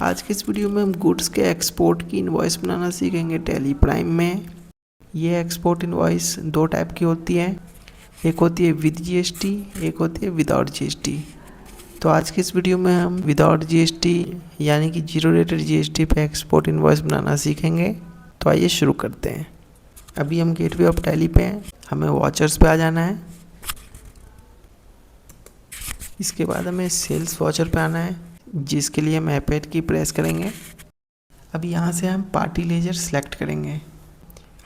आज के इस वीडियो में हम गुड्स के एक्सपोर्ट की इनवॉइस बनाना सीखेंगे टैली प्राइम में। ये एक्सपोर्ट इनवॉइस दो टाइप की होती है, एक होती है विद जीएसटी, एक होती है विदाउट जीएसटी। तो आज के इस वीडियो में हम विदाउट जीएसटी यानी कि जीरो रेटेड जीएसटी पे एक्सपोर्ट इनवॉइस बनाना सीखेंगे। तो आइए शुरू करते हैं। अभी हम गेटवे ऑफ टैली पे हैं, हमें वॉचर्स पे आ जाना है। इसके बाद हमें सेल्स वॉचर पे आना है, जिसके लिए हम F8 की प्रेस करेंगे। अब यहाँ से हम पार्टी लेजर सेलेक्ट करेंगे।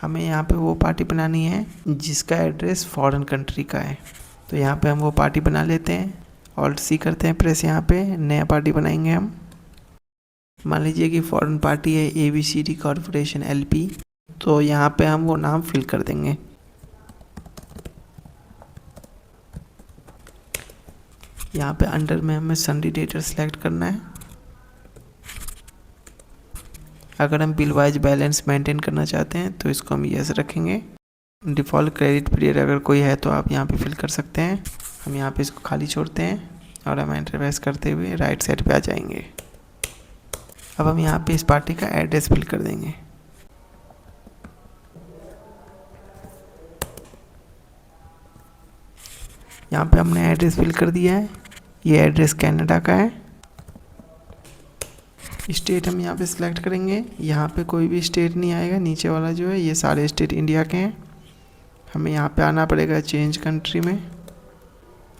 हमें यहाँ पे वो पार्टी बनानी है जिसका एड्रेस फॉरेन कंट्री का है। तो यहाँ पे हम वो पार्टी बना लेते हैं, ऑल्ट सी करते हैं प्रेस। यहाँ पे नया पार्टी बनाएंगे हम। मान लीजिए कि फॉरेन पार्टी है ABCD कॉर्पोरेशन LP। तो यहाँ पे हम वो नाम फिल कर देंगे। यहाँ पे अंडर में हमें सन्डी डेटर सेलेक्ट करना है। अगर हम बिल वाइज बैलेंस मेंटेन करना चाहते हैं तो इसको हम यस रखेंगे। डिफ़ॉल्ट क्रेडिट पीरियड अगर कोई है तो आप यहाँ पे फिल कर सकते हैं। हम यहाँ पे इसको खाली छोड़ते हैं और हम एंटर प्रेस करते हुए राइट साइड पे आ जाएंगे। अब हम यहाँ पे इस पार्टी का एड्रेस फिल कर देंगे। यहाँ पे हमने एड्रेस फिल कर दिया है। ये एड्रेस कनाडा का है। स्टेट हम यहाँ पे सिलेक्ट करेंगे। यहाँ पे कोई भी स्टेट नहीं आएगा, नीचे वाला जो है ये सारे स्टेट इंडिया के हैं। हमें यहाँ पे आना पड़ेगा चेंज कंट्री में।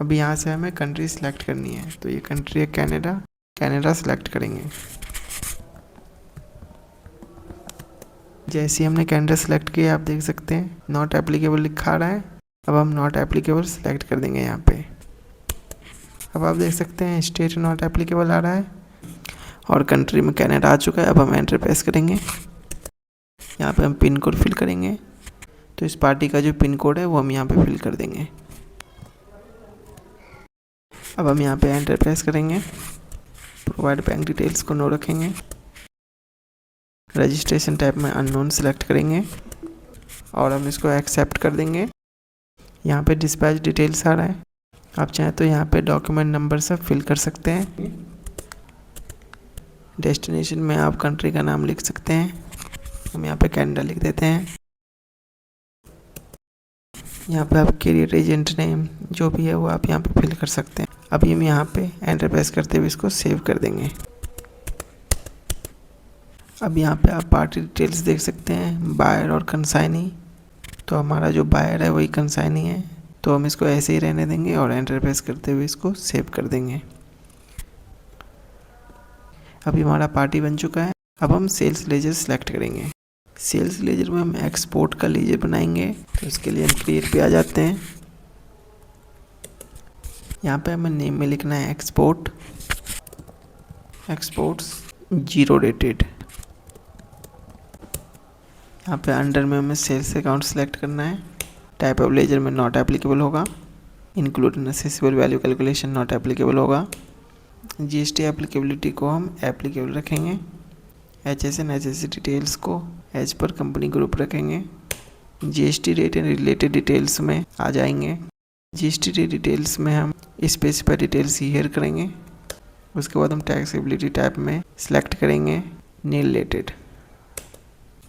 अभी यहाँ से हमें कंट्री सिलेक्ट करनी है, तो ये कंट्री है कनाडा, कनाडा सिलेक्ट करेंगे। जैसे ही हमने कनाडा सेलेक्ट किया आप देख सकते हैं नॉट एप्लीकेबल लिखा आ रहा है। अब हम नॉट एप्लीकेबल सेलेक्ट कर देंगे यहाँ पे। अब आप देख सकते हैं स्टेट नॉट एप्लीकेबल आ रहा है और कंट्री में कनाडा आ चुका है। अब हम एंटर प्रेस करेंगे। यहाँ पे हम पिन कोड फिल करेंगे। तो इस पार्टी का जो पिन कोड है वो हम यहाँ पे फिल कर देंगे। अब हम यहाँ पे एंटर प्रेस करेंगे। प्रोवाइड बैंक डिटेल्स को नो रखेंगे। रजिस्ट्रेशन टाइप में अननोन सेलेक्ट करेंगे और हम इसको एक्सेप्ट कर देंगे। यहाँ पे डिस्पैच डिटेल्स आ रहा है। आप चाहें तो यहाँ पे डॉक्यूमेंट नंबर सब फिल कर सकते हैं। डेस्टिनेशन में आप कंट्री का नाम लिख सकते हैं। हम यहाँ पे कनाडा लिख देते हैं। यहाँ पे आप कैरियर एजेंट नेम जो भी है वो आप यहाँ पे फिल कर सकते हैं। अभी हम यहाँ पे एंटर प्रेस करते हुए इसको सेव कर देंगे। अब यहाँ पे आप पार्टी डिटेल्स देख सकते हैं, बायर और कंसाइनी। तो हमारा जो बायर है वही कंसाइनी है, तो हम इसको ऐसे ही रहने देंगे और एंटर प्रेस करते हुए इसको सेव कर देंगे। अभी हमारा पार्टी बन चुका है। अब हम सेल्स लेजर सेलेक्ट करेंगे। सेल्स लेजर में हम एक्सपोर्ट का लेजर बनाएंगे, तो इसके लिए हम क्रिएट पे आ जाते हैं। यहाँ पे हमें नेम में लिखना है एक्सपोर्ट, एक्सपोर्ट्स जीरो रेटेड। यहाँ पे अंडर में हमें सेल्स अकाउंट सेलेक्ट करना है। टाइप ऑफ लेजर में नॉट एप्लीकेबल होगा। Include unassessable value calculation not applicable होगा। जीएसटी एप्लीकेबिलिटी को हम एप्लीकेबल रखेंगे। HSN HSC डिटेल्स को एज पर कंपनी ग्रुप रखेंगे। GST rate and related details में आ जाएंगे। जीएसटी रेट डिटेल्स में हम स्पेसिफाई डिटेल्स हीयर करेंगे। उसके बाद हम टैक्सेबिलिटी टाइप में सिलेक्ट करेंगे नील रिलेटेड।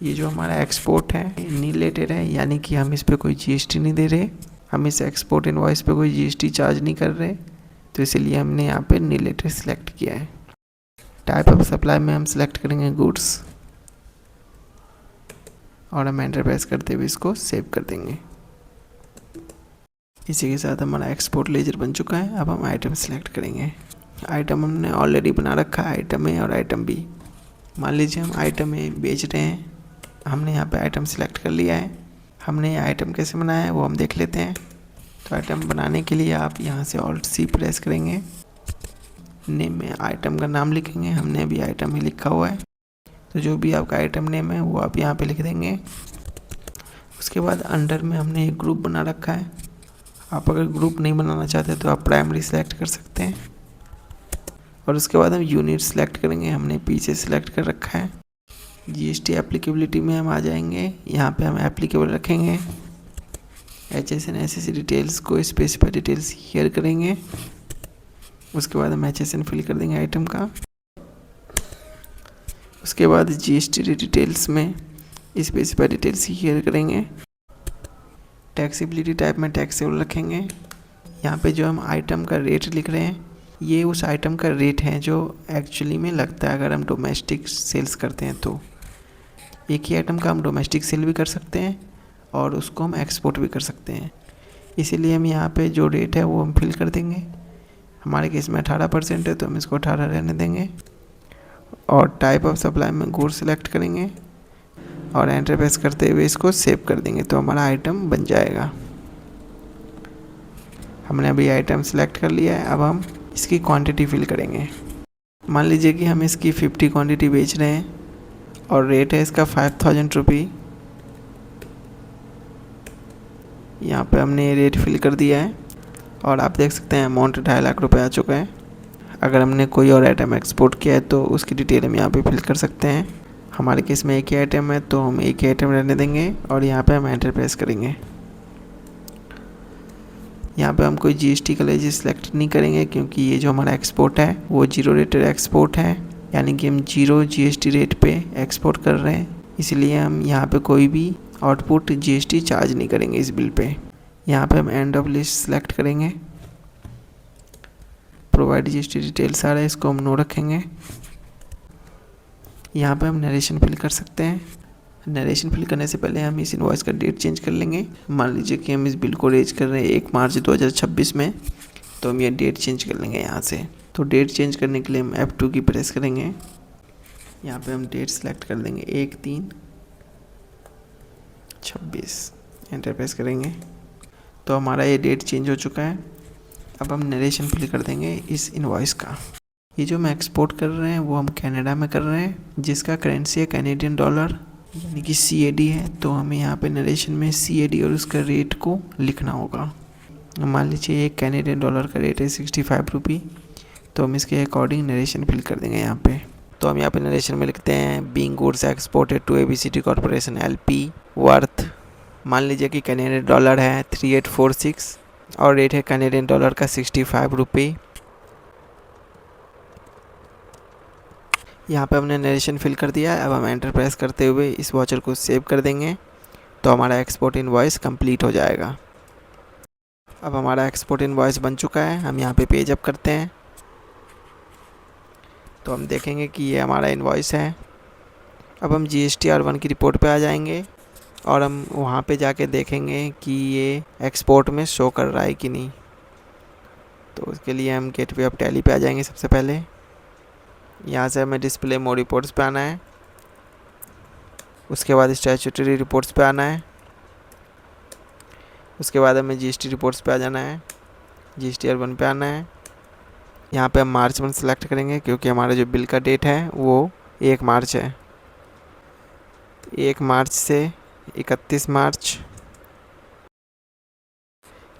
ये जो हमारा एक्सपोर्ट है नील रिलेटेड है, यानी कि हम इस पर कोई जीएसटी नहीं दे रहे, हम इस एक्सपोर्ट इनवॉइस पे कोई जीएसटी चार्ज नहीं कर रहे, तो इसीलिए हमने यहाँ पे नील रिलेटेड सिलेक्ट किया है। टाइप ऑफ सप्लाई में हम सिलेक्ट करेंगे गुड्स और हम एंटर प्रेस करते हुए इसको सेव कर देंगे। इसी के साथ हमारा एक्सपोर्ट लेजर बन चुका है। अब हम आइटम सेलेक्ट करेंगे। आइटम हमने ऑलरेडी बना रखा है, आइटम A और आइटम B। मान लीजिए हम आइटम A बेच रहे हैं, हमने यहाँ पे आइटम सेलेक्ट कर लिया है। हमने ये आइटम कैसे बनाया है वो हम देख लेते हैं। तो आइटम बनाने के लिए आप यहाँ से ऑल्ट सी प्रेस करेंगे। नेम में आइटम का नाम लिखेंगे। हमने अभी आइटम ही लिखा हुआ है, तो जो भी आपका आइटम नेम है वो आप यहाँ पे लिख देंगे। उसके बाद अंडर में हमने एक ग्रुप बना रखा है। आप अगर ग्रुप नहीं बनाना चाहते तो आप प्राइमरी सेलेक्ट कर सकते हैं। और उसके बाद हम यूनिट सेलेक्ट करेंगे। हमने पीछे सेलेक्ट कर रखा है। जीएसटी एप्लीकेबिलिटी में हम आ जाएंगे। यहाँ पे हम एप्लीकेबल रखेंगे। HSN HSC डिटेल्स को स्पेसिफाई डिटेल्स हियर करेंगे। उसके बाद हम HSN फिल कर देंगे आइटम का। उसके बाद जीएसटी डिटेल्स में स्पेसिफाई डिटेल्स क्लियर करेंगे। टैक्सेबिलिटी टाइप में टैक्सेबल रखेंगे। यहाँ पे जो हम आइटम का रेट लिख रहे हैं ये उस आइटम का रेट है जो एक्चुअली में लगता है अगर हम डोमेस्टिक सेल्स करते हैं तो। एक ही आइटम का हम डोमेस्टिक सेल भी कर सकते हैं और उसको हम एक्सपोर्ट भी कर सकते हैं, इसीलिए हम यहाँ पे जो रेट है वो हम फिल कर देंगे। हमारे केस में 18% है तो हम इसको 18 रहने देंगे और टाइप ऑफ सप्लाई में गुड सेलेक्ट करेंगे और एंटर प्रेस करते हुए इसको सेव कर देंगे तो हमारा आइटम बन जाएगा। हमने अभी आइटम सेलेक्ट कर लिया है। अब हम इसकी क्वांटिटी फिल करेंगे। मान लीजिए कि हम इसकी 50 क्वांटिटी बेच रहे हैं और रेट है इसका 5000 रुपये। यहाँ पे हमने रेट फिल कर दिया है और आप देख सकते हैं अमाउंट 2.5 लाख रुपए आ चुका है। अगर हमने कोई और आइटम एक्सपोर्ट किया है तो उसकी डिटेल हम यहाँ पे फिल कर सकते हैं। हमारे केस में एक ही आइटम है तो हम एक ही आइटम रहने देंगे और यहाँ पे हम एंटर प्रेस करेंगे। यहाँ पे हम कोई जीएसटी का लेजर सेलेक्ट नहीं करेंगे क्योंकि ये जो हमारा एक्सपोर्ट है वो जीरो रेटेड एक्सपोर्ट है, यानी कि हम जीरो जीएसटी रेट पे एक्सपोर्ट कर रहे हैं, इसलिए हम यहाँ पे कोई भी आउटपुट जीएसटी चार्ज नहीं करेंगे इस बिल पे। यहाँ पे हम एंड ऑफ लिस्ट सेलेक्ट करेंगे। प्रोवाइड जीएसटी डिटेल्स आ रहा है, इसको हम नो रखेंगे। यहाँ पे हम नरेशन फिल कर सकते हैं। नरेशन फिल करने से पहले हम इस इनवॉइस का डेट चेंज कर लेंगे। मान लीजिए कि हम इस बिल को रेज कर रहे हैं 1 मार्च 2026 में, तो हम ये डेट चेंज कर लेंगे यहाँ से। तो डेट चेंज करने के लिए हम F2 की प्रेस करेंगे। यहाँ पे हम डेट सेलेक्ट कर देंगे 1/3/26, एंटर प्रेस करेंगे तो हमारा ये डेट चेंज हो चुका है। अब हम नरेशन फिल कर देंगे इस इनवॉइस का। ये जो हम एक्सपोर्ट कर रहे हैं वो हम कनाडा में कर रहे हैं जिसका करेंसी है कैनेडियन डॉलर यानी कि CAD है, तो हमें यहाँ पे नरेशन में CAD और उसका रेट को लिखना होगा। मान लीजिए ये कैनेडियन डॉलर का रेट है 65 रुपये, तो हम इसके अकॉर्डिंग नरेशन फिल कर देंगे यहाँ पे। तो हम यहाँ पे नरेशन में लिखते हैं being goods exported to ABCD corporation LP worth, मान लीजिए कि कैनेडियन डॉलर है 3846 और रेट है कैनेडियन डॉलर का 65 रुपये। यहाँ पे हमने नरेशन फिल कर दिया है। अब हम एंटर प्रेस करते हुए इस वाउचर को सेव कर देंगे तो हमारा एक्सपोर्ट इनवॉइस कंप्लीट हो जाएगा। अब हमारा एक्सपोर्ट इनवॉइस बन चुका है। हम यहाँ पे पेज अप करते हैं तो हम देखेंगे कि ये हमारा इनवॉइस है। अब हम GSTR1 की रिपोर्ट पे आ जाएंगे और हम वहाँ पे जाके देखेंगे कि ये एक्सपोर्ट में शो कर रहा है कि नहीं। तो उसके लिए हम गेटवे ऑफ टैली पे आ जाएंगे। सबसे पहले यहाँ से हमें डिस्प्ले मोर रिपोर्ट्स पे आना है, उसके बाद स्टैट्यूटरी रिपोर्ट्स पे आना है, उसके बाद हमें GST रिपोर्ट्स पे आ जाना है, GSTR1 पे आना है। यहाँ पे हम मार्च मंथ सेलेक्ट करेंगे क्योंकि हमारा जो बिल का डेट है वो 1 मार्च है। 1 मार्च से 31 मार्च।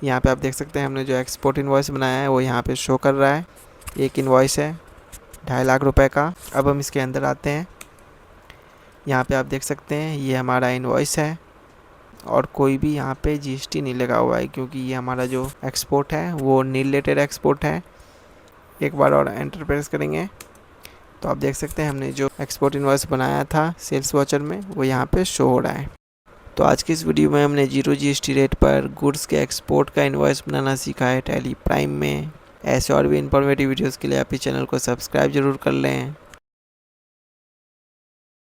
यहाँ पे आप देख सकते हैं हमने जो एक्सपोर्ट इनवॉइस बनाया है वो यहाँ पे शो कर रहा है। एक इनवॉइस है 2.5 लाख रुपए का। अब हम इसके अंदर आते हैं। यहाँ पे आप देख सकते हैं ये हमारा इनवॉइस है और कोई भी यहाँ पे GST नहीं लगा हुआ है क्योंकि ये हमारा जो एक्सपोर्ट है वो नील रेटेड एक्सपोर्ट है। एक बार और एंटर प्रेस करेंगे तो आप देख सकते हैं हमने जो एक्सपोर्ट इनवॉइस बनाया था सेल्स वाउचर में वो यहाँ पे शो हो रहा है। तो आज की इस वीडियो में हमने जीरो GST रेट पर गुड्स के एक्सपोर्ट का इनवॉइस बनाना सीखा है टैली प्राइम में। ऐसे और भी इंफॉर्मेटिव वीडियोस के लिए आप इस चैनल को सब्सक्राइब जरूर कर लें।